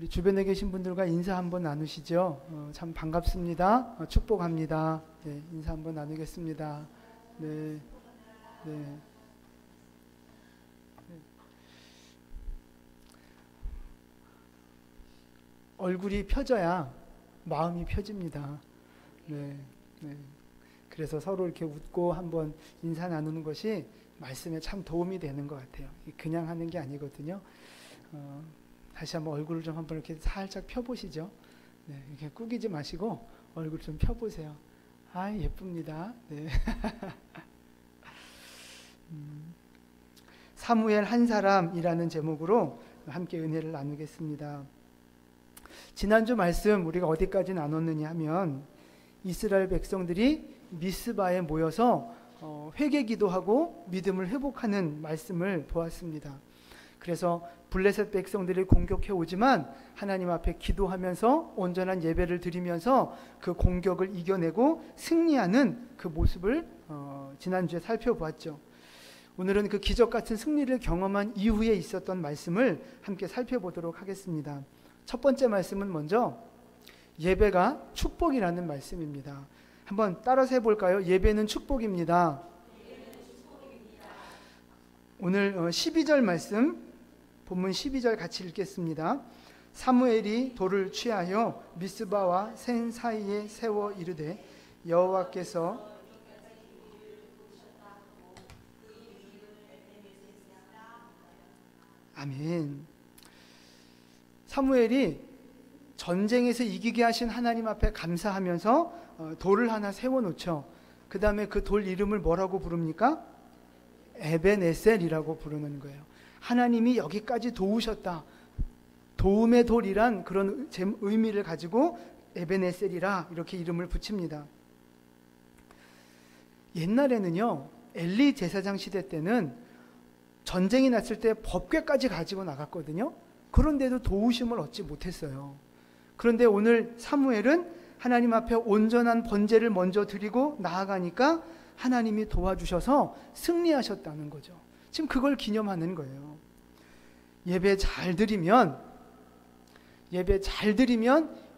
우리 주변에 계신 분들과 인사 한번 나누시죠. 참 반갑습니다. 축복합니다. 네, 인사 한번 나누겠습니다. 네, 네. 얼굴이 펴져야 마음이 펴집니다. 네, 네. 그래서 서로 이렇게 웃고 한번 인사 나누는 것이 말씀에 참 도움이 되는 것 같아요. 그냥 하는 게 아니거든요. 다시 한번 얼굴을 좀 한번 이렇게 살짝 펴보시죠. 네, 이렇게 꾸기지 마시고 얼굴 좀 펴보세요. 아, 예쁩니다. 네. 사무엘 한 사람이라는 제목으로 함께 은혜를 나누겠습니다. 지난주 말씀 우리가 어디까지 나눴느냐 하면 이스라엘 백성들이 미스바에 모여서 회개 기도하고 믿음을 회복하는 말씀을 보았습니다. 그래서 블레셋 백성들이 공격해 오지만 하나님 앞에 기도하면서 온전한 예배를 드리면서 그 공격을 이겨내고 승리하는 그 모습을 지난주에 살펴보았죠. 오늘은 그 기적 같은 승리를 경험한 이후에 있었던 말씀을 함께 살펴보도록 하겠습니다. 첫 번째 말씀은 먼저 예배가 축복이라는 말씀입니다. 한번 따라서 해볼까요? 예배는 축복입니다. 오늘 12절 말씀, 본문 12절 같이 읽겠습니다. 사무엘이 돌을 취하여 미스바와 센 사이에 세워 이르되 여호와께서 아멘. 사무엘이 전쟁에서 이기게 하신 하나님 앞에 감사하면서 돌을 하나 세워놓죠. 그 다음에 그 돌 이름을 뭐라고 부릅니까? 에벤에셀이라고 부르는 거예요. 하나님이 여기까지 도우셨다. 도움의 돌이란 그런 의미를 가지고 에벤에셀이라 이렇게 이름을 붙입니다. 옛날에는요, 엘리 제사장 시대 때는 전쟁이 났을 때 법궤까지 가지고 나갔거든요. 그런데도 도우심을 얻지 못했어요. 그런데 오늘 사무엘은 하나님 앞에 온전한 번제를 먼저 드리고 나아가니까 하나님이 도와주셔서 승리하셨다는 거죠. 지금 그걸 기념하는 거예요. 예배 잘 드리면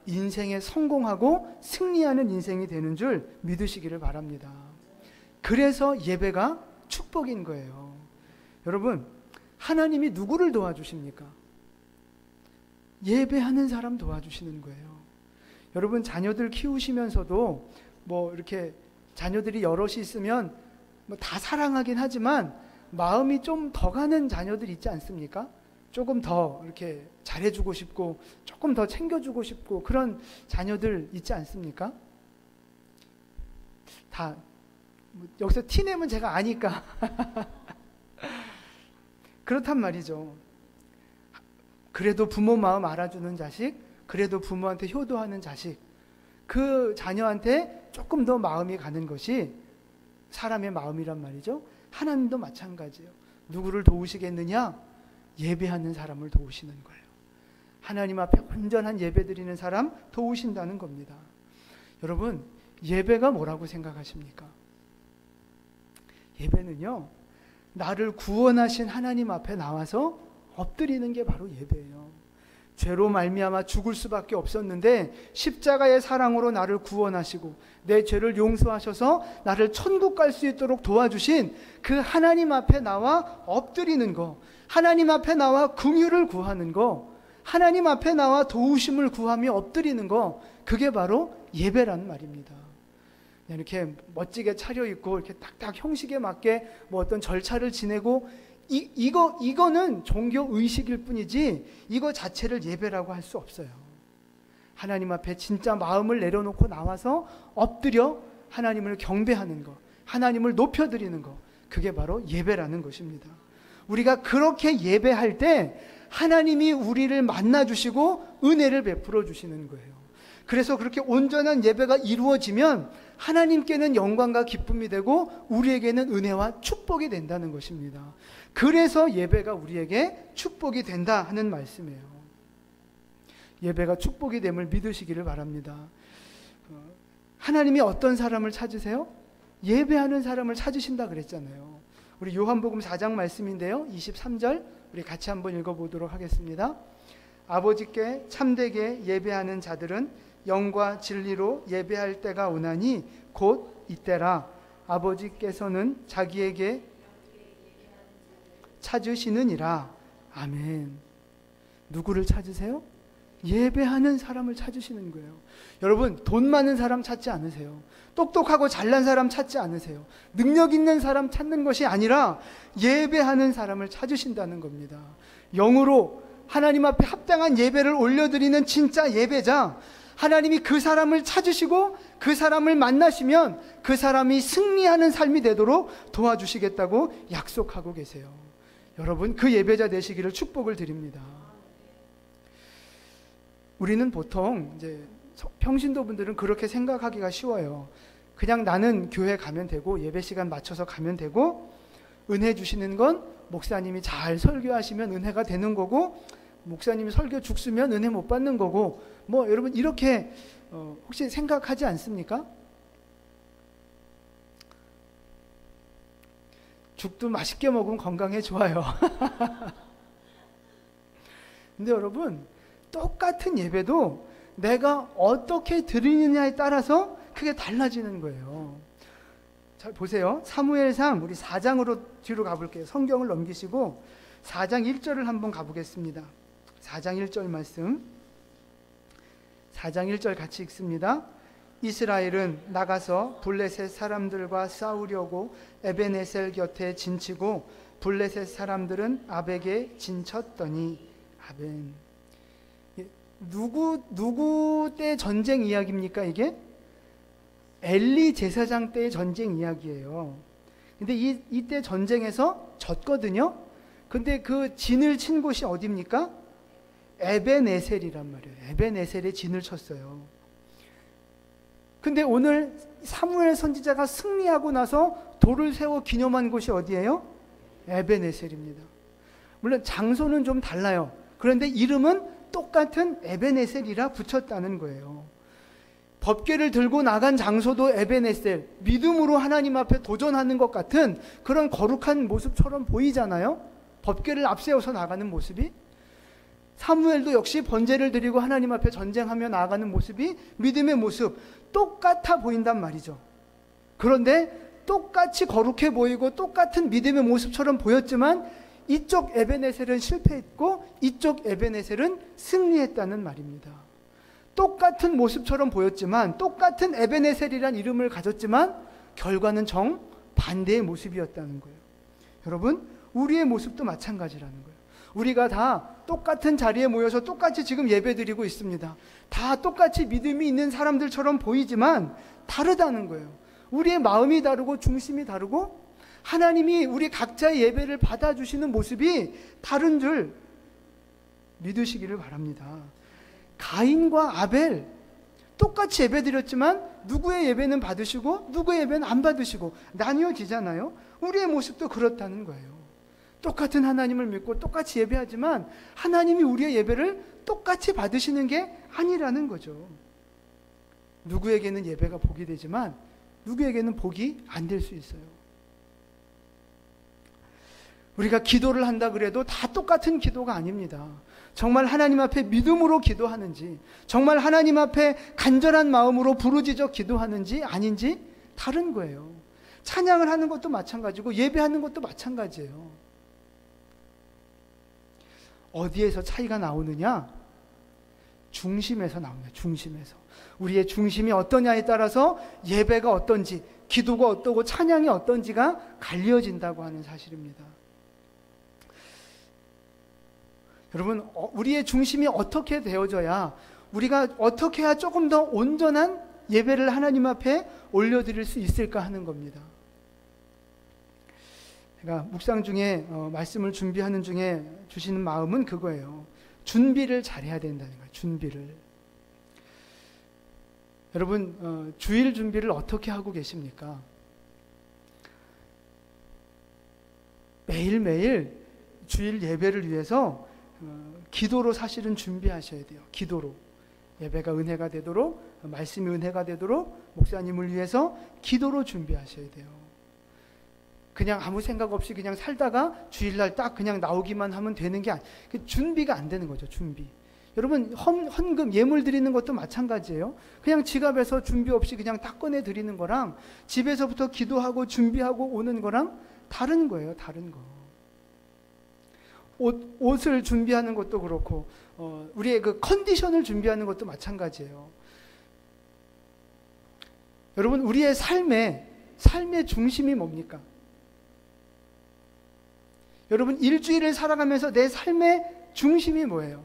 인생에 성공하고 승리하는 인생이 되는 줄 믿으시기를 바랍니다. 그래서 예배가 축복인 거예요. 여러분, 하나님이 누구를 도와주십니까? 예배하는 사람 도와주시는 거예요. 여러분, 자녀들 키우시면서도 뭐 이렇게 자녀들이 여럿이 있으면 뭐 다 사랑하긴 하지만 마음이 좀 더 가는 자녀들 있지 않습니까? 조금 더 이렇게 잘해주고 싶고 조금 더 챙겨주고 싶고 그런 자녀들 있지 않습니까? 다 여기서 티 내면 제가 아니까 그렇단 말이죠. 그래도 부모 마음 알아주는 자식, 그래도 부모한테 효도하는 자식, 그 자녀한테 조금 더 마음이 가는 것이 사람의 마음이란 말이죠. 하나님도 마찬가지예요. 누구를 도우시겠느냐? 예배하는 사람을 도우시는 거예요. 하나님 앞에 온전한 예배 드리는 사람 도우신다는 겁니다. 여러분, 예배가 뭐라고 생각하십니까? 예배는요, 나를 구원하신 하나님 앞에 나와서 엎드리는 게 바로 예배예요. 죄로 말미암아 죽을 수밖에 없었는데 십자가의 사랑으로 나를 구원하시고 내 죄를 용서하셔서 나를 천국 갈 수 있도록 도와주신 그 하나님 앞에 나와 엎드리는 거, 하나님 앞에 나와 긍휼을 구하는 거, 하나님 앞에 나와 도우심을 구하며 엎드리는 거, 그게 바로 예배라는 말입니다. 이렇게 멋지게 차려입고 이렇게 딱딱 형식에 맞게 뭐 어떤 절차를 지내고 이거는 종교 의식일 뿐이지 이거 자체를 예배라고 할 수 없어요. 하나님 앞에 진짜 마음을 내려놓고 나와서 엎드려 하나님을 경배하는 것, 하나님을 높여드리는 것, 그게 바로 예배라는 것입니다. 우리가 그렇게 예배할 때 하나님이 우리를 만나주시고 은혜를 베풀어 주시는 거예요. 그래서 그렇게 온전한 예배가 이루어지면 하나님께는 영광과 기쁨이 되고 우리에게는 은혜와 축복이 된다는 것입니다. 그래서 예배가 우리에게 축복이 된다 하는 말씀이에요. 예배가 축복이 됨을 믿으시기를 바랍니다. 하나님이 어떤 사람을 찾으세요? 예배하는 사람을 찾으신다 그랬잖아요. 우리 요한복음 4장 말씀인데요. 23절 우리 같이 한번 읽어보도록 하겠습니다. 아버지께 참되게 예배하는 자들은 영과 진리로 예배할 때가 오나니 곧 이때라. 아버지께서는 자기에게 찾으시느니라. 아멘. 누구를 찾으세요? 예배하는 사람을 찾으시는 거예요. 여러분, 돈 많은 사람 찾지 않으세요. 똑똑하고 잘난 사람 찾지 않으세요. 능력 있는 사람 찾는 것이 아니라 예배하는 사람을 찾으신다는 겁니다. 영으로 하나님 앞에 합당한 예배를 올려드리는 진짜 예배자, 하나님이 그 사람을 찾으시고 그 사람을 만나시면 그 사람이 승리하는 삶이 되도록 도와주시겠다고 약속하고 계세요. 여러분, 그 예배자 되시기를 축복을 드립니다. 우리는 보통 이제 평신도 분들은 그렇게 생각하기가 쉬워요. 그냥 나는 교회 가면 되고 예배 시간 맞춰서 가면 되고 은혜 주시는 건 목사님이 잘 설교하시면 은혜가 되는 거고 목사님이 설교 죽쓰면 은혜 못 받는 거고 뭐 여러분 이렇게 혹시 생각하지 않습니까? 죽도 맛있게 먹으면 건강에 좋아요. 근데 여러분 똑같은 예배도 내가 어떻게 드리느냐에 따라서 그게 달라지는 거예요. 잘 보세요. 사무엘상 우리 4장으로 뒤로 가볼게요. 성경을 넘기시고 4장 1절을 한번 가보겠습니다. 4장 1절 말씀. 4장 1절 같이 읽습니다. 이스라엘은 나가서 블레셋 사람들과 싸우려고 에베네셀 곁에 진치고 블레셋 사람들은 아벡에 진쳤더니. 아멘. 누구 때 전쟁 이야기입니까 이게? 엘리 제사장 때의 전쟁 이야기예요. 근데 이때 전쟁에서 졌거든요. 근데 그 진을 친 곳이 어디입니까? 에베네셀이란 말이에요. 에베네셀에 진을 쳤어요. 근데 오늘 사무엘 선지자가 승리하고 나서 돌을 세워 기념한 곳이 어디예요? 에베네셀입니다. 물론 장소는 좀 달라요. 그런데 이름은 똑같은 에베네셀이라 붙였다는 거예요. 법궤를 들고 나간 장소도 에베네셀, 믿음으로 하나님 앞에 도전하는 것 같은 그런 거룩한 모습처럼 보이잖아요. 법궤를 앞세워서 나가는 모습이. 사무엘도 역시 번제를 드리고 하나님 앞에 전쟁하며 나아가는 모습이 믿음의 모습 똑같아 보인단 말이죠. 그런데 똑같이 거룩해 보이고 똑같은 믿음의 모습처럼 보였지만 이쪽 에베네셀은 실패했고 이쪽 에베네셀은 승리했다는 말입니다. 똑같은 모습처럼 보였지만 똑같은 에베네셀이란 이름을 가졌지만 결과는 정반대의 모습이었다는 거예요. 여러분, 우리의 모습도 마찬가지라는 거예요. 우리가 다 똑같은 자리에 모여서 똑같이 지금 예배드리고 있습니다. 다 똑같이 믿음이 있는 사람들처럼 보이지만 다르다는 거예요. 우리의 마음이 다르고 중심이 다르고 하나님이 우리 각자의 예배를 받아주시는 모습이 다른 줄 믿으시기를 바랍니다. 가인과 아벨 똑같이 예배드렸지만 누구의 예배는 받으시고 누구의 예배는 안 받으시고 나뉘어지잖아요. 우리의 모습도 그렇다는 거예요. 똑같은 하나님을 믿고 똑같이 예배하지만 하나님이 우리의 예배를 똑같이 받으시는 게 아니라는 거죠. 누구에게는 예배가 복이 되지만 누구에게는 복이 안 될 수 있어요. 우리가 기도를 한다 그래도 다 똑같은 기도가 아닙니다. 정말 하나님 앞에 믿음으로 기도하는지, 정말 하나님 앞에 간절한 마음으로 부르짖어 기도하는지 아닌지 다른 거예요. 찬양을 하는 것도 마찬가지고 예배하는 것도 마찬가지예요. 어디에서 차이가 나오느냐? 중심에서 나옵니다. 중심에서. 우리의 중심이 어떠냐에 따라서 예배가 어떤지, 기도가 어떠고 찬양이 어떤지가 갈려진다고 하는 사실입니다. 여러분, 우리의 중심이 어떻게 되어져야, 우리가 어떻게 해야 조금 더 온전한 예배를 하나님 앞에 올려드릴 수 있을까 하는 겁니다. 제가 묵상 중에 말씀을 준비하는 중에 주시는 마음은 그거예요. 준비를 잘해야 된다는 거예요. 준비를. 여러분, 주일 준비를 어떻게 하고 계십니까? 매일매일 주일 예배를 위해서 기도로 사실은 준비하셔야 돼요. 기도로. 예배가 은혜가 되도록, 말씀이 은혜가 되도록 목사님을 위해서 기도로 준비하셔야 돼요. 그냥 아무 생각 없이 그냥 살다가 주일날 딱 그냥 나오기만 하면 되는 게 준비가 안 되는 거죠. 준비. 여러분 헌금 예물 드리는 것도 마찬가지예요. 그냥 지갑에서 준비 없이 그냥 딱 꺼내 드리는 거랑 집에서부터 기도하고 준비하고 오는 거랑 다른 거예요. 다른 거. 옷을 준비하는 것도 그렇고 우리의 그 컨디션을 준비하는 것도 마찬가지예요. 여러분 우리의 삶의 중심이 뭡니까? 여러분 일주일을 살아가면서 내 삶의 중심이 뭐예요?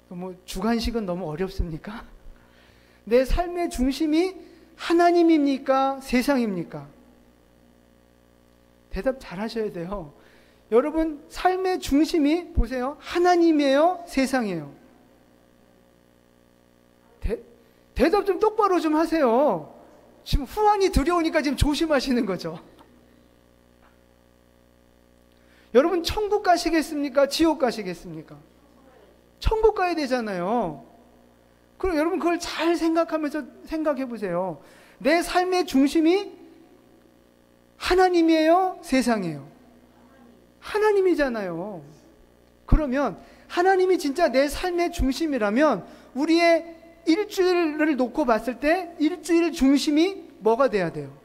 뭐 주간식은 너무 어렵습니까? 내 삶의 중심이 하나님입니까? 세상입니까? 대답 잘 하셔야 돼요. 여러분 삶의 중심이 보세요. 하나님이에요? 세상이에요? 대답 좀 똑바로 좀 하세요. 지금 후환이 두려우니까 지금 조심하시는 거죠. 여러분 천국 가시겠습니까? 지옥 가시겠습니까? 천국 가야 되잖아요. 그럼 여러분 그걸 잘 생각하면서 생각해 보세요. 내 삶의 중심이 하나님이에요? 세상이에요? 하나님이잖아요. 그러면 하나님이 진짜 내 삶의 중심이라면 우리의 일주일을 놓고 봤을 때 일주일 중심이 뭐가 돼야 돼요?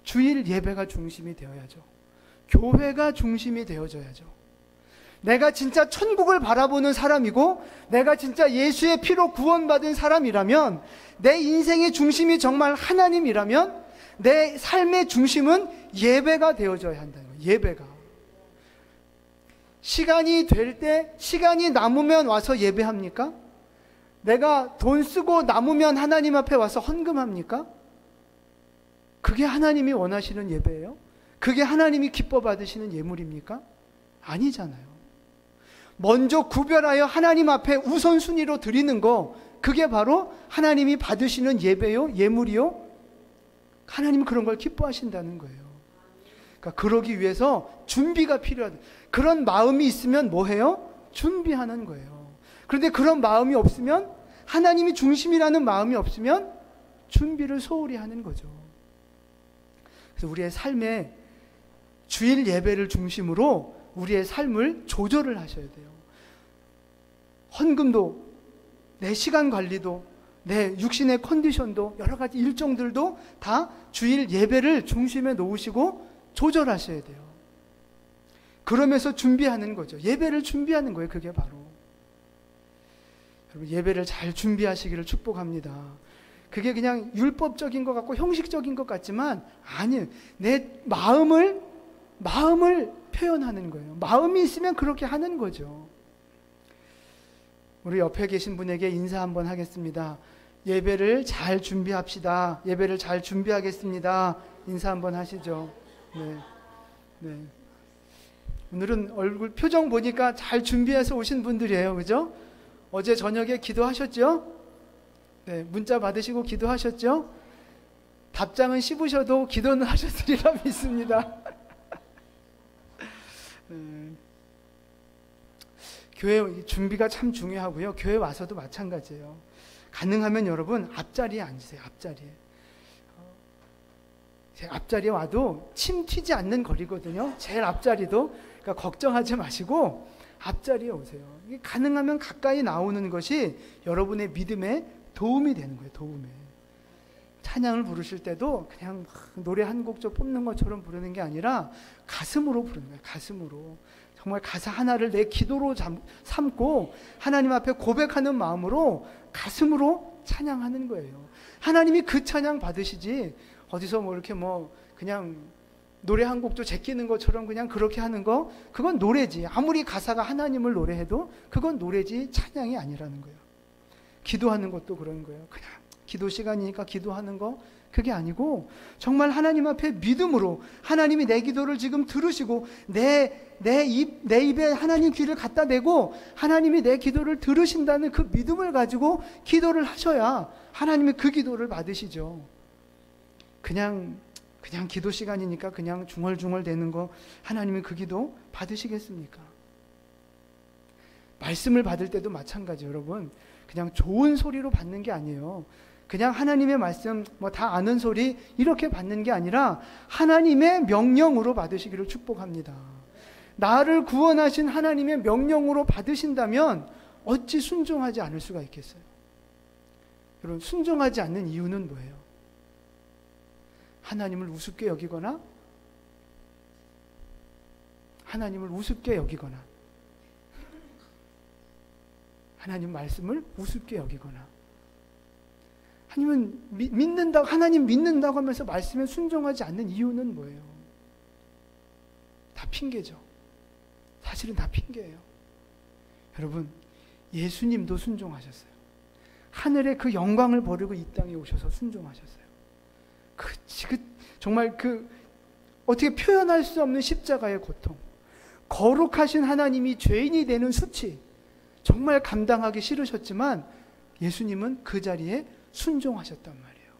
주일 예배가 중심이 되어야죠. 교회가 중심이 되어져야죠. 내가 진짜 천국을 바라보는 사람이고 내가 진짜 예수의 피로 구원받은 사람이라면 내 인생의 중심이 정말 하나님이라면 내 삶의 중심은 예배가 되어져야 한다는 거예요. 예배가. 시간이 될 때 시간이 남으면 와서 예배합니까? 내가 돈 쓰고 남으면 하나님 앞에 와서 헌금합니까? 그게 하나님이 원하시는 예배예요? 그게 하나님이 기뻐 받으시는 예물입니까? 아니잖아요. 먼저 구별하여 하나님 앞에 우선순위로 드리는 거, 그게 바로 하나님이 받으시는 예배요? 예물이요? 하나님은 그런 걸 기뻐하신다는 거예요. 그러니까 그러기 위해서 준비가 필요하다. 그런 마음이 있으면 뭐 해요? 준비하는 거예요. 그런데 그런 마음이 없으면, 하나님이 중심이라는 마음이 없으면 준비를 소홀히 하는 거죠. 그래서 우리의 삶에 주일 예배를 중심으로 우리의 삶을 조절을 하셔야 돼요. 헌금도, 내 시간 관리도, 내 육신의 컨디션도, 여러 가지 일정들도 다 주일 예배를 중심에 놓으시고 조절하셔야 돼요. 그러면서 준비하는 거죠. 예배를 준비하는 거예요. 그게 바로. 여러분 예배를 잘 준비하시기를 축복합니다. 그게 그냥 율법적인 것 같고 형식적인 것 같지만 아니에요. 내 마음을 표현하는 거예요. 마음이 있으면 그렇게 하는 거죠. 우리 옆에 계신 분에게 인사 한번 하겠습니다. 예배를 잘 준비합시다. 예배를 잘 준비하겠습니다. 인사 한번 하시죠. 네. 네. 오늘은 얼굴 표정 보니까 잘 준비해서 오신 분들이에요. 그죠? 어제 저녁에 기도하셨죠? 네. 문자 받으시고 기도하셨죠? 답장은 씹으셔도 기도는 하셨으리라 믿습니다. 교회 준비가 참 중요하고요. 교회 와서도 마찬가지예요. 가능하면 여러분 앞자리에 앉으세요. 앞자리에. 제 앞자리에 와도 침 튀지 않는 거리거든요. 제일 앞자리도. 그러니까 걱정하지 마시고 앞자리에 오세요. 가능하면 가까이 나오는 것이 여러분의 믿음에 도움이 되는 거예요. 도움에. 찬양을 부르실 때도 그냥 노래 한 곡 뽑는 것처럼 부르는 게 아니라 가슴으로 부르는 거예요. 가슴으로. 정말 가사 하나를 내 기도로 삼고 하나님 앞에 고백하는 마음으로 가슴으로 찬양하는 거예요. 하나님이 그 찬양 받으시지 어디서 뭐 이렇게 뭐 그냥 노래 한 곡도 제끼는 것처럼 그냥 그렇게 하는 거, 그건 노래지. 아무리 가사가 하나님을 노래해도 그건 노래지 찬양이 아니라는 거예요. 기도하는 것도 그런 거예요. 그냥 기도 시간이니까 기도하는 거, 그게 아니고 정말 하나님 앞에 믿음으로 하나님이 내 기도를 지금 들으시고 내 입에 하나님 귀를 갖다 대고 하나님이 내 기도를 들으신다는 그 믿음을 가지고 기도를 하셔야 하나님이 그 기도를 받으시죠. 그냥 기도 시간이니까 그냥 중얼중얼 대는 거 하나님이 그 기도 받으시겠습니까? 말씀을 받을 때도 마찬가지. 여러분 그냥 좋은 소리로 받는 게 아니에요. 그냥 하나님의 말씀 뭐 다 아는 소리 이렇게 받는 게 아니라 하나님의 명령으로 받으시기를 축복합니다. 나를 구원하신 하나님의 명령으로 받으신다면 어찌 순종하지 않을 수가 있겠어요? 여러분, 순종하지 않는 이유는 뭐예요? 하나님을 우습게 여기거나, 하나님을 우습게 여기거나, 하나님 말씀을 우습게 여기거나, 하나님 믿는다고 하면서 말씀에 순종하지 않는 이유는 뭐예요? 다 핑계죠. 사실은 다 핑계예요. 여러분, 예수님도 순종하셨어요. 하늘의 그 영광을 버리고 이 땅에 오셔서 순종하셨어요. 정말 어떻게 표현할 수 없는 십자가의 고통, 거룩하신 하나님이 죄인이 되는 수치, 정말 감당하기 싫으셨지만 예수님은 그 자리에 순종하셨단 말이에요.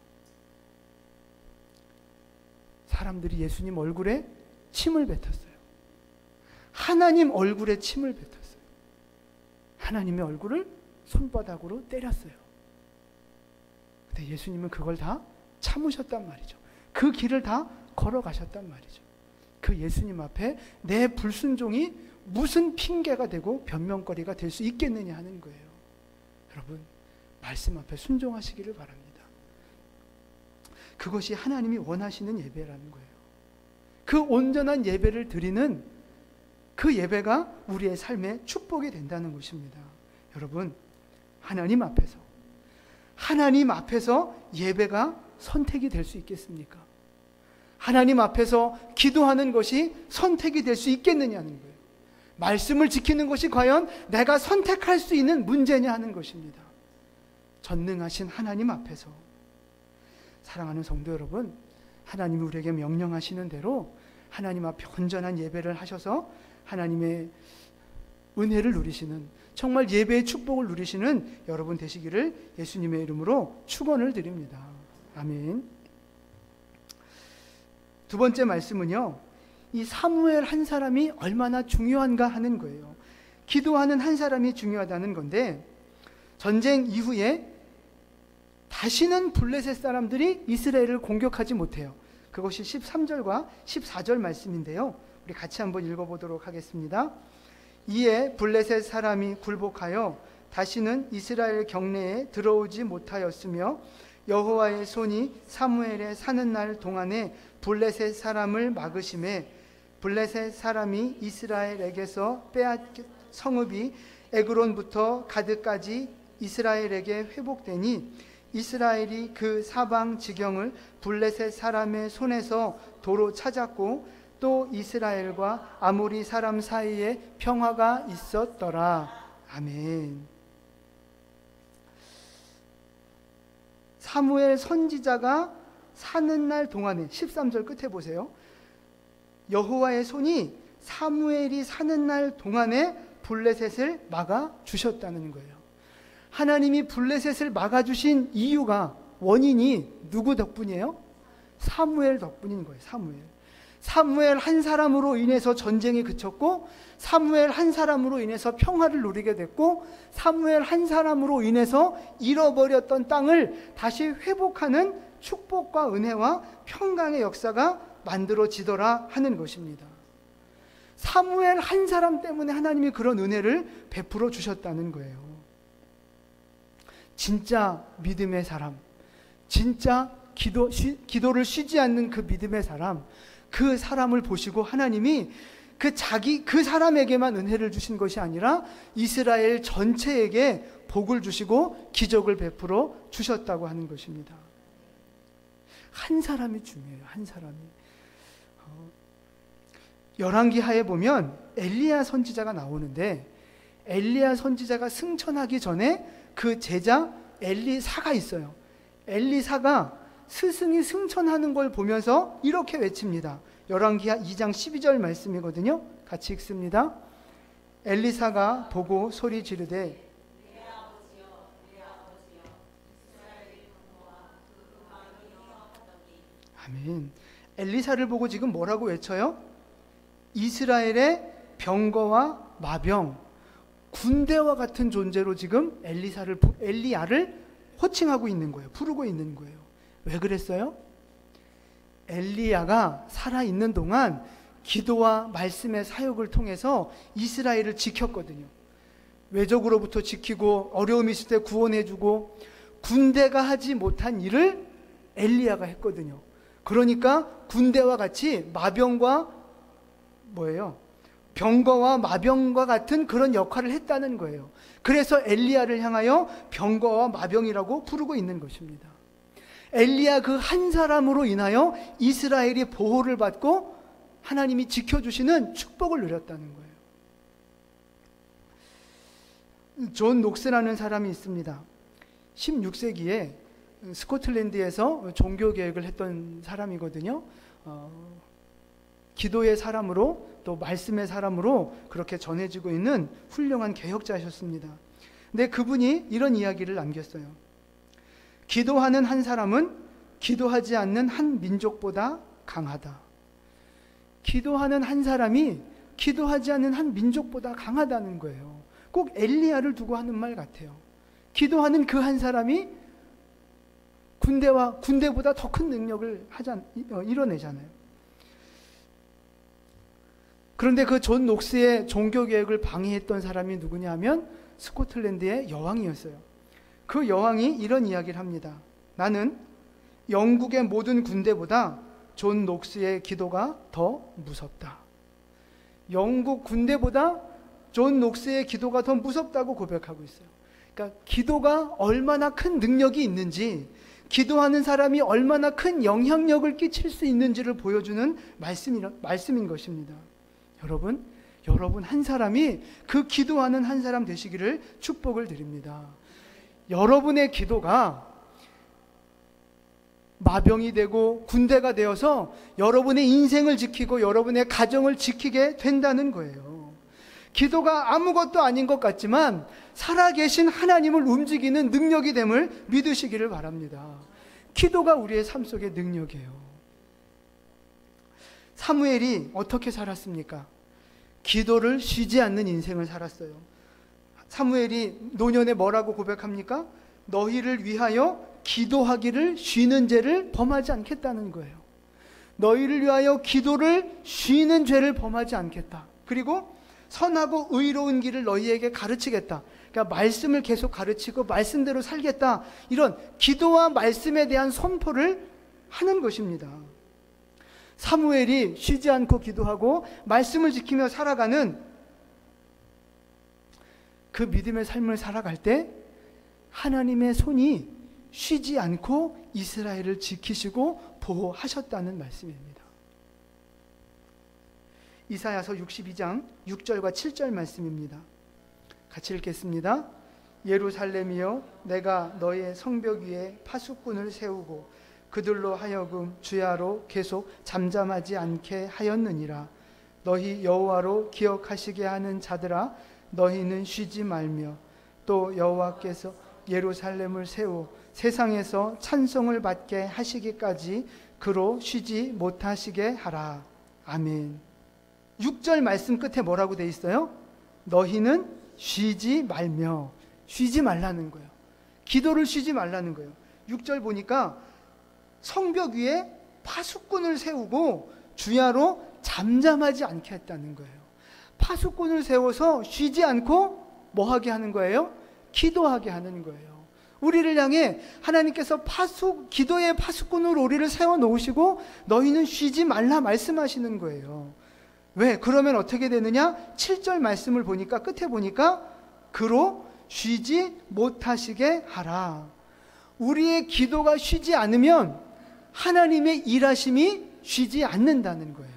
사람들이 예수님 얼굴에 침을 뱉었어요. 하나님 얼굴에 침을 뱉었어요. 하나님의 얼굴을 손바닥으로 때렸어요. 근데 예수님은 그걸 다 참으셨단 말이죠. 그 길을 다 걸어가셨단 말이죠. 그 예수님 앞에 내 불순종이 무슨 핑계가 되고 변명거리가 될 수 있겠느냐 하는 거예요. 여러분, 말씀 앞에 순종하시기를 바랍니다. 그것이 하나님이 원하시는 예배라는 거예요. 그 온전한 예배를 드리는 그 예배가 우리의 삶의 축복이 된다는 것입니다. 여러분, 하나님 앞에서 예배가 선택이 될 수 있겠습니까? 하나님 앞에서 기도하는 것이 선택이 될 수 있겠느냐는 거예요. 말씀을 지키는 것이 과연 내가 선택할 수 있는 문제냐 하는 것입니다. 전능하신 하나님 앞에서, 사랑하는 성도 여러분, 하나님이 우리에게 명령하시는 대로 하나님 앞에 온전한 예배를 하셔서 하나님의 은혜를 누리시는, 정말 예배의 축복을 누리시는 여러분 되시기를 예수님의 이름으로 축원을 드립니다. 아멘. 두 번째 말씀은요, 이 사무엘 한 사람이 얼마나 중요한가 하는 거예요. 기도하는 한 사람이 중요하다는 건데, 전쟁 이후에 다시는 블레셋 사람들이 이스라엘을 공격하지 못해요. 그것이 13절과 14절 말씀인데요, 우리 같이 한번 읽어보도록 하겠습니다. 이에 블레셋 사람이 굴복하여 다시는 이스라엘 경내에 들어오지 못하였으며 여호와의 손이 사무엘에 사는 날 동안에 블레셋 사람을 막으심에 블레셋 사람이 이스라엘에게서 빼앗긴 성읍이 에그론부터 가드까지 이스라엘에게 회복되니 이스라엘이 그 사방 지경을 블레셋 사람의 손에서 도로 찾았고 또 이스라엘과 아모리 사람 사이에 평화가 있었더라. 아멘. 사무엘 선지자가 사는 날 동안에, 13절 끝에 보세요. 여호와의 손이 사무엘이 사는 날 동안에 블레셋을 막아주셨다는 거예요. 하나님이 블레셋을 막아주신 이유가, 원인이 누구 덕분이에요? 사무엘 덕분인 거예요. 사무엘 한 사람으로 인해서 전쟁이 그쳤고, 사무엘 한 사람으로 인해서 평화를 누리게 됐고, 사무엘 한 사람으로 인해서 잃어버렸던 땅을 다시 회복하는 축복과 은혜와 평강의 역사가 만들어지더라 하는 것입니다. 사무엘 한 사람 때문에 하나님이 그런 은혜를 베풀어 주셨다는 거예요. 진짜 믿음의 사람, 진짜 기도를 쉬지 않는 그 믿음의 사람, 그 사람을 보시고 하나님이 그 사람에게만 은혜를 주신 것이 아니라 이스라엘 전체에게 복을 주시고 기적을 베풀어 주셨다고 하는 것입니다. 한 사람이 중요해요. 한 사람이. 열왕기하에 보면 엘리야 선지자가 나오는데, 엘리야 선지자가 승천하기 전에 그 제자 엘리사가 있어요. 엘리사가 스승이 승천하는 걸 보면서 이렇게 외칩니다. 열왕기하 2장 12절 말씀이거든요. 같이 읽습니다. 엘리사가 보고 소리 지르되 아멘. 엘리사를 보고 지금 뭐라고 외쳐요? 이스라엘의 병거와 마병, 군대와 같은 존재로 지금 엘리야를 호칭하고 있는 거예요. 부르고 있는 거예요. 왜 그랬어요? 엘리야가 살아있는 동안 기도와 말씀의 사역을 통해서 이스라엘을 지켰거든요. 외적으로부터 지키고 어려움이 있을 때 구원해주고 군대가 하지 못한 일을 엘리야가 했거든요. 그러니까 군대와 같이 마병과 병거와 마병과 같은 그런 역할을 했다는 거예요. 그래서 엘리야를 향하여 병거와 마병이라고 부르고 있는 것입니다. 엘리야 그 한 사람으로 인하여 이스라엘이 보호를 받고 하나님이 지켜주시는 축복을 누렸다는 거예요. 존 녹스라는 사람이 있습니다. 16세기에 스코틀랜드에서 종교개혁을 했던 사람이거든요. 기도의 사람으로 또 말씀의 사람으로 그렇게 전해지고 있는 훌륭한 개혁자셨습니다. 근데 그분이 이런 이야기를 남겼어요. 기도하는 한 사람은 기도하지 않는 한 민족보다 강하다. 기도하는 한 사람이 기도하지 않는 한 민족보다 강하다는 거예요. 꼭 엘리야를 두고 하는 말 같아요. 기도하는 그 한 사람이 군대보다 더 큰 능력을 이뤄내잖아요. 그런데 그 존 녹스의 종교개혁을 방해했던 사람이 누구냐 하면 스코틀랜드의 여왕이었어요. 그 여왕이 이런 이야기를 합니다. 나는 영국의 모든 군대보다 존 녹스의 기도가 더 무섭다. 영국 군대보다 존 녹스의 기도가 더 무섭다고 고백하고 있어요. 그러니까 기도가 얼마나 큰 능력이 있는지, 기도하는 사람이 얼마나 큰 영향력을 끼칠 수 있는지를 보여주는 말씀인 것입니다. 여러분 한 사람이 그 기도하는 한 사람 되시기를 축복을 드립니다. 여러분의 기도가 마병이 되고 군대가 되어서 여러분의 인생을 지키고 여러분의 가정을 지키게 된다는 거예요. 기도가 아무것도 아닌 것 같지만 살아계신 하나님을 움직이는 능력이 됨을 믿으시기를 바랍니다. 기도가 우리의 삶 속의 능력이에요. 사무엘이 어떻게 살았습니까? 기도를 쉬지 않는 인생을 살았어요. 사무엘이 노년에 뭐라고 고백합니까? 너희를 위하여 기도하기를 쉬는 죄를 범하지 않겠다는 거예요. 너희를 위하여 기도를 쉬는 죄를 범하지 않겠다. 그리고 선하고 의로운 길을 너희에게 가르치겠다. 그러니까 말씀을 계속 가르치고 말씀대로 살겠다. 이런 기도와 말씀에 대한 선포를 하는 것입니다. 사무엘이 쉬지 않고 기도하고 말씀을 지키며 살아가는 그 믿음의 삶을 살아갈 때 하나님의 손이 쉬지 않고 이스라엘을 지키시고 보호하셨다는 말씀입니다. 이사야서 62장 6절과 7절 말씀입니다. 같이 읽겠습니다. 예루살렘이여, 내가 너의 성벽 위에 파수꾼을 세우고 그들로 하여금 주야로 계속 잠잠하지 않게 하였느니라. 너희 여호와로 기억하시게 하는 자들아, 너희는 쉬지 말며 또 여호와께서 예루살렘을 세워 세상에서 찬송을 받게 하시기까지 그로 쉬지 못하시게 하라. 아멘. 6절 말씀 끝에 뭐라고 돼 있어요? 너희는 쉬지 말며, 쉬지 말라는 거예요. 기도를 쉬지 말라는 거예요. 6절 보니까 성벽 위에 파수꾼을 세우고 주야로 잠잠하지 않게 했다는 거예요. 파수꾼을 세워서 쉬지 않고 뭐 하게 하는 거예요? 기도하게 하는 거예요. 우리를 향해 하나님께서 기도의 파수꾼으로 우리를 세워놓으시고 너희는 쉬지 말라 말씀하시는 거예요. 왜? 그러면 어떻게 되느냐? 7절 말씀을 보니까 끝에 보니까 그로 쉬지 못하시게 하라. 우리의 기도가 쉬지 않으면 하나님의 일하심이 쉬지 않는다는 거예요.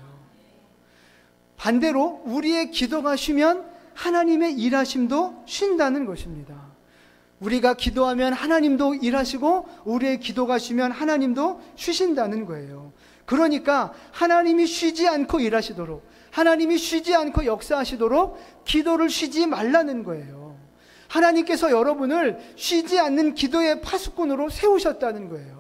반대로 우리의 기도가 쉬면 하나님의 일하심도 쉰다는 것입니다. 우리가 기도하면 하나님도 일하시고 우리의 기도가 쉬면 하나님도 쉬신다는 거예요. 그러니까 하나님이 쉬지 않고 일하시도록, 하나님이 쉬지 않고 역사하시도록 기도를 쉬지 말라는 거예요. 하나님께서 여러분을 쉬지 않는 기도의 파수꾼으로 세우셨다는 거예요.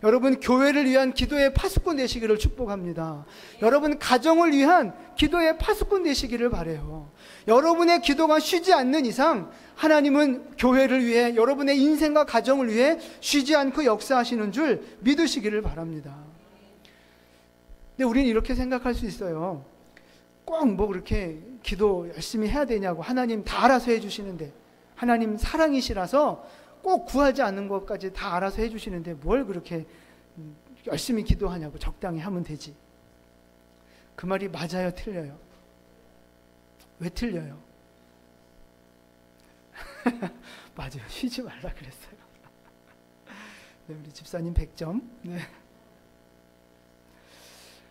여러분 교회를 위한 기도의 파수꾼 되시기를 축복합니다. 여러분 가정을 위한 기도의 파수꾼 되시기를 바라요. 여러분의 기도가 쉬지 않는 이상 하나님은 교회를 위해, 여러분의 인생과 가정을 위해 쉬지 않고 역사하시는 줄 믿으시기를 바랍니다. 근데 우리는 이렇게 생각할 수 있어요. 꼭 뭐 그렇게 기도 열심히 해야 되냐고. 하나님 다 알아서 해주시는데, 하나님 사랑이시라서 꼭 구하지 않는 것까지 다 알아서 해주시는데 뭘 그렇게 열심히 기도하냐고. 적당히 하면 되지. 그 말이 맞아요, 틀려요? 왜 틀려요? 맞아요. 쉬지 말라 그랬어요. 네, 우리 집사님 100점. 네.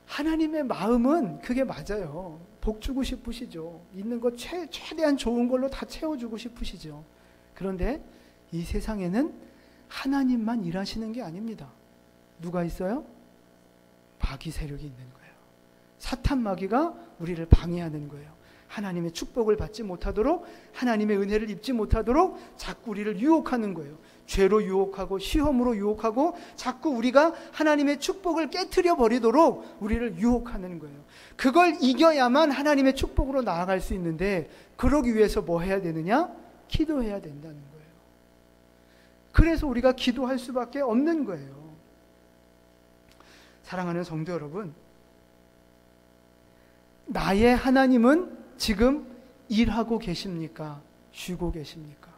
하나님의 마음은 그게 맞아요. 복 주고 싶으시죠. 있는 것 최대한 좋은 걸로 다 채워주고 싶으시죠. 그런데 이 세상에는 하나님만 일하시는 게 아닙니다. 누가 있어요? 마귀 세력이 있는 거예요. 사탄 마귀가 우리를 방해하는 거예요. 하나님의 축복을 받지 못하도록, 하나님의 은혜를 입지 못하도록 자꾸 우리를 유혹하는 거예요. 죄로 유혹하고 시험으로 유혹하고 자꾸 우리가 하나님의 축복을 깨트려 버리도록 우리를 유혹하는 거예요. 그걸 이겨야만 하나님의 축복으로 나아갈 수 있는데, 그러기 위해서 뭐 해야 되느냐? 기도해야 된다는 거예요. 그래서 우리가 기도할 수밖에 없는 거예요. 사랑하는 성도 여러분, 나의 하나님은 지금 일하고 계십니까? 쉬고 계십니까?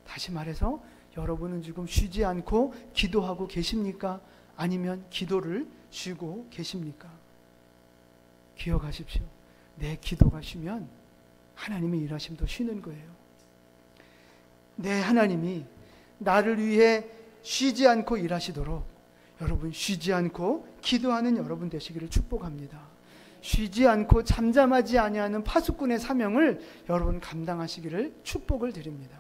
다시 말해서 여러분은 지금 쉬지 않고 기도하고 계십니까? 아니면 기도를 쉬고 계십니까? 기억하십시오. 내 기도가 쉬면 하나님의 일하심도 쉬는 거예요. 내 하나님이 나를 위해 쉬지 않고 일하시도록 여러분 쉬지 않고 기도하는 여러분 되시기를 축복합니다. 쉬지 않고 잠잠하지 아니하는 파수꾼의 사명을 여러분 감당하시기를 축복을 드립니다.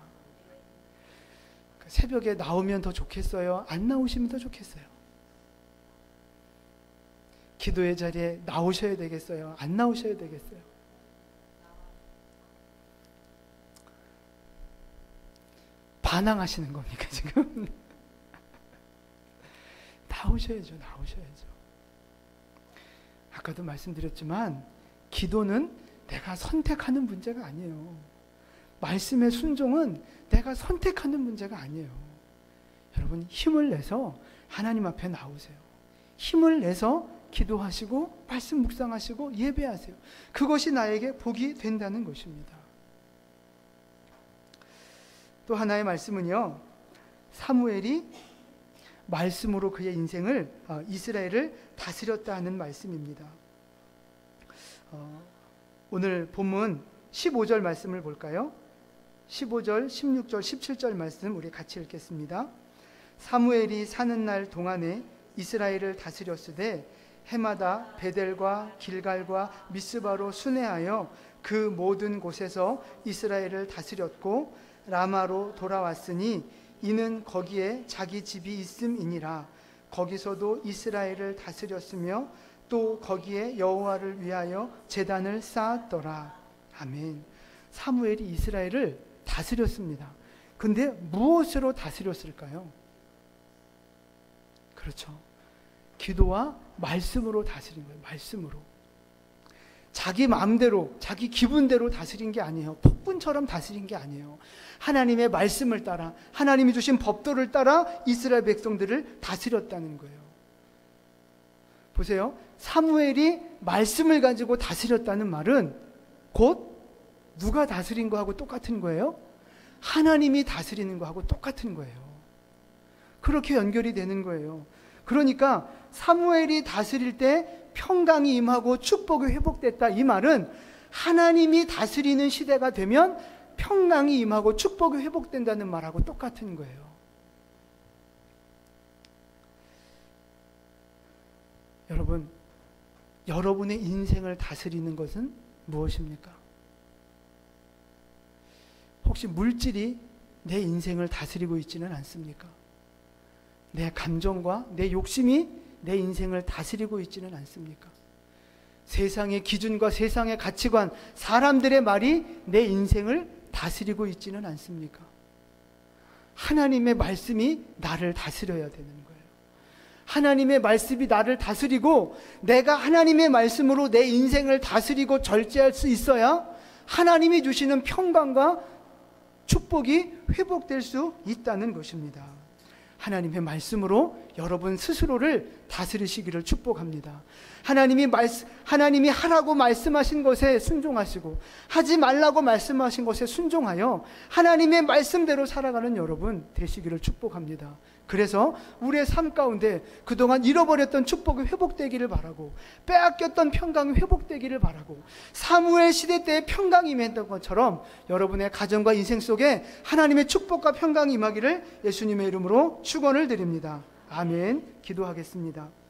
새벽에 나오면 더 좋겠어요? 안 나오시면 더 좋겠어요? 기도의 자리에 나오셔야 되겠어요? 안 나오셔야 되겠어요? 반항하시는 겁니까 지금? 나오셔야죠. 나오셔야죠. 아까도 말씀드렸지만 기도는 내가 선택하는 문제가 아니에요. 말씀의 순종은 내가 선택하는 문제가 아니에요. 여러분 힘을 내서 하나님 앞에 나오세요. 힘을 내서 기도하시고 말씀 묵상하시고 예배하세요. 그것이 나에게 복이 된다는 것입니다. 또 하나의 말씀은요, 사무엘이 말씀으로 그의 인생을 이스라엘을 다스렸다 하는 말씀입니다. 오늘 본문 15절 말씀을 볼까요? 15절, 16절, 17절 말씀 우리 같이 읽겠습니다. 사무엘이 사는 날 동안에 이스라엘을 다스렸으되 해마다 베델과 길갈과 미스바로 순회하여 그 모든 곳에서 이스라엘을 다스렸고 라마로 돌아왔으니 이는 거기에 자기 집이 있음이니라. 거기서도 이스라엘을 다스렸으며 또 거기에 여호와를 위하여 제단을 쌓았더라. 아멘. 사무엘이 이스라엘을 다스렸습니다. 근데 무엇으로 다스렸을까요? 그렇죠. 기도와 말씀으로 다스린 거예요. 말씀으로. 자기 마음대로, 자기 기분대로 다스린 게 아니에요. 폭군처럼 다스린 게 아니에요. 하나님의 말씀을 따라, 하나님이 주신 법도를 따라 이스라엘 백성들을 다스렸다는 거예요. 보세요. 사무엘이 말씀을 가지고 다스렸다는 말은 곧 누가 다스린 거하고 똑같은 거예요? 하나님이 다스리는 거하고 똑같은 거예요. 그렇게 연결이 되는 거예요. 그러니까 사무엘이 다스릴 때 평강이 임하고 축복이 회복됐다, 이 말은 하나님이 다스리는 시대가 되면 평강이 임하고 축복이 회복된다는 말하고 똑같은 거예요. 여러분, 여러분의 인생을 다스리는 것은 무엇입니까? 혹시 물질이 내 인생을 다스리고 있지는 않습니까? 내 감정과 내 욕심이 내 인생을 다스리고 있지는 않습니까? 세상의 기준과 세상의 가치관, 사람들의 말이 내 인생을 다스리고 있지는 않습니까? 하나님의 말씀이 나를 다스려야 되는 거예요. 하나님의 말씀이 나를 다스리고 내가 하나님의 말씀으로 내 인생을 다스리고 절제할 수 있어야 하나님이 주시는 평강과 축복이 회복될 수 있다는 것입니다. 하나님의 말씀으로 여러분 스스로를 다스리시기를 축복합니다. 하나님이 하라고 말씀하신 것에 순종하시고 하지 말라고 말씀하신 것에 순종하여 하나님의 말씀대로 살아가는 여러분 되시기를 축복합니다. 그래서 우리의 삶 가운데 그동안 잃어버렸던 축복이 회복되기를 바라고 빼앗겼던 평강이 회복되기를 바라고 사무엘 시대 때의 평강이 임했던 것처럼 여러분의 가정과 인생 속에 하나님의 축복과 평강이 임하기를 예수님의 이름으로 축원을 드립니다. 아멘. 기도하겠습니다.